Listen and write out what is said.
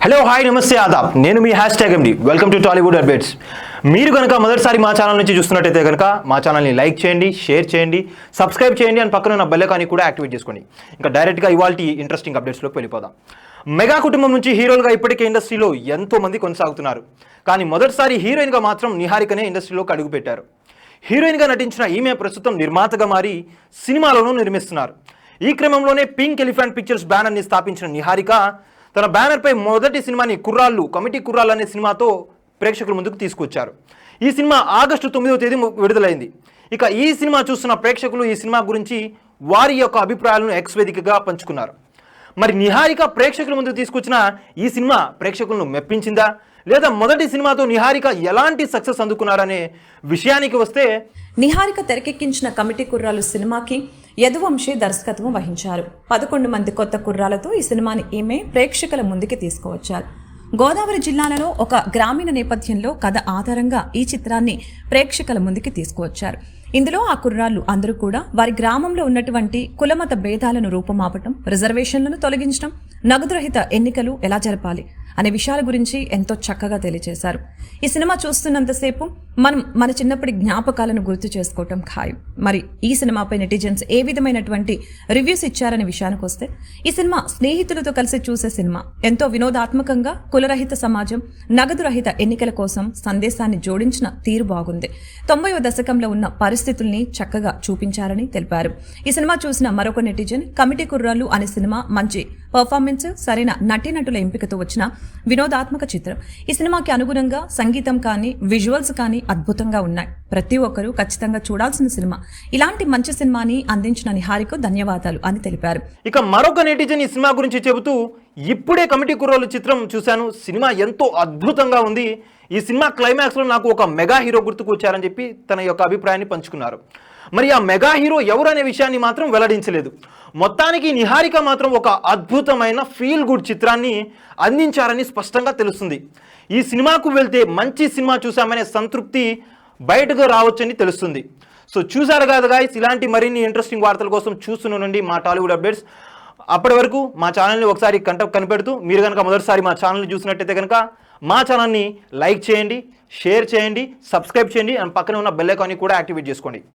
Hello hi నమస్తే ఆదాబ్ నేను మీ #MD welcome to Tollywood updates. మీరు కనుక మొదటిసారి మా ఛానల్ నుంచి చూస్తున్నట్టయితే కనుక మా ఛానల్ని లైక్ చేయండి, షేర్ చేయండి, సబ్స్క్రైబ్ చేయండి అని పక్కన ఉన్న బెల్ ఐకాన్ని కూడా యాక్టివేట్ చేసుకోండి. ఇంకా డైరెక్ట్గా ఇవాల్టి ఇంట్రెస్టింగ్ అప్డేట్స్లోకి వెళ్ళిపోదాం. మెగా కుటుంబం నుంచి హీరోలుగా ఇప్పటికే ఇండస్ట్రీలో ఎంతో మంది కొనసాగుతున్నారు. కానీ మొదటిసారి హీరోయిన్గా మాత్రం నిహారికనే ఇండస్ట్రీలోకి అడుగుపెట్టారు. హీరోయిన్గా నటించిన ఈమె ప్రస్తుతం నిర్మాతగా మారి సినిమాలను నిర్మిస్తున్నారు. ఈ క్రమంలోనే పింక్ ఎలిఫెంట్ పిక్చర్స్ బ్యానర్ని స్థాపించిన నిహారిక తన బ్యానర్పై మొదటి సినిమాని కుర్రాళ్ళు కమిటీ కుర్రాళ్ళు అనే సినిమాతో ప్రేక్షకుల ముందుకు తీసుకొచ్చారు. ఈ సినిమా ఆగస్టు 9వ తేదీ విడుదలైంది. ఇక ఈ సినిమా చూస్తున్న ప్రేక్షకులు ఈ సినిమా గురించి వారి యొక్క అభిప్రాయాలను ఎక్స్ వేదికగా పంచుకున్నారు. మరి నిహారిక ప్రేక్షకుల ముందుకు తీసుకొచ్చిన ఈ సినిమా ప్రేక్షకులను మెప్పించిందా, లేదా మొదటి సినిమాతో నిహారిక ఎలాంటి సక్సెస్ అందుకున్నారనే విషయానికి వస్తే, నిహారిక తెరకెక్కించిన కమిటీ కుర్రాలు సినిమాకి యదువంశీ దర్శకత్వం వహించారు. 11 మంది కొత్త కుర్రాలతో ఈ సినిమాని ఈమె ప్రేక్షకుల ముందుకి తీసుకువచ్చారు. గోదావరి జిల్లాలలో ఒక గ్రామీణ నేపథ్యంలో కథ ఆధారంగా ఈ చిత్రాన్ని ప్రేక్షకుల ముందుకి తీసుకువచ్చారు. ఇందులో ఆ కుర్రాళ్ళు అందరూ కూడా వారి గ్రామంలో ఉన్నటువంటి కులమత భేదాలను రూపుమాపటం, రిజర్వేషన్లను తొలగించడం, నగదురహిత ఎన్నికలు ఎలా జరపాలి అనే విషయాల గురించి ఎంతో చక్కగా తెలియజేశారు. ఈ సినిమా చూస్తున్నంతసేపు మనం మన చిన్నప్పటి జ్ఞాపకాలను గుర్తు చేసుకోవటం ఖాయం. మరి ఈ సినిమాపై నెటిజన్స్ ఏ విధమైనటువంటి రివ్యూస్ ఇచ్చారనే విషయానికి వస్తే, ఈ సినిమా స్నేహితులతో కలిసి చూసే సినిమా, ఎంతో వినోదాత్మకంగా కులరహిత సమాజం, నగదు రహిత ఎన్నికల కోసం సందేశాన్ని జోడించిన తీరు బాగుంది. 90వ దశకంలో ఉన్న పరిస్థితుల్ని చక్కగా చూపించారని తెలిపారు. ఈ సినిమా చూసిన మరొక నెటిజన్, కమిటీ కుర్రాళ్ళు అనే సినిమా మంచి పర్ఫార్మెన్స్, సరైన నటీనటుల ఎంపికతో వచ్చిన వినోదాత్మక చిత్రం. ఈ సినిమాకి అనుగుణంగా సంగీతం కానీ విజువల్స్ కానీ అద్భుతంగా ఉన్నాయి. ప్రతి ఒక్కరూ ఖచ్చితంగా చూడాల్సిన సినిమా. ఇలాంటి మంచి సినిమాని అందించిన నిహారికు ధన్యవాదాలు అని తెలిపారు. ఇక మరొక నెటిజన్ ఈ సినిమా గురించి చెబుతూ, ఇప్పుడే కమిటీ కుర్రోలు చిత్రం చూశాను, సినిమా ఎంతో అద్భుతంగా ఉంది. ఈ సినిమా క్లైమాక్స్లో నాకు ఒక మెగా హీరో గుర్తుకు వచ్చారని చెప్పి తన యొక్క అభిప్రాయాన్ని పంచుకున్నారు. మరి ఆ మెగా హీరో ఎవరు అనే విషయాన్ని మాత్రం వెల్లడించలేదు. మొత్తానికి నిహారిక మాత్రం ఒక అద్భుతమైన ఫీల్ గుడ్ చిత్రాన్ని అందించారని స్పష్టంగా తెలుస్తుంది. ఈ సినిమాకు వెళ్తే మంచి సినిమా చూసామనే సంతృప్తి బయటకు రావచ్చని తెలుస్తుంది. సో చూసారు కదా గైస్, ఇలాంటి మరిన్ని ఇంట్రెస్టింగ్ వార్తల కోసం చూస్తూనండి మా టాలీవుడ్ అప్డేట్స్. అప్పటి వరకు మా ఛానల్ని ఒకసారి కనిపెడుతూ, మీరు కనుక మొదటిసారి మా ఛానల్ని చూసినట్టయితే కనుక మా ఛానల్ని లైక్ చేయండి, షేర్ చేయండి, సబ్స్క్రైబ్ చేయండి అండ్ పక్కన ఉన్న బెల్ ఐకాన్ని కూడా యాక్టివేట్ చేసుకోండి.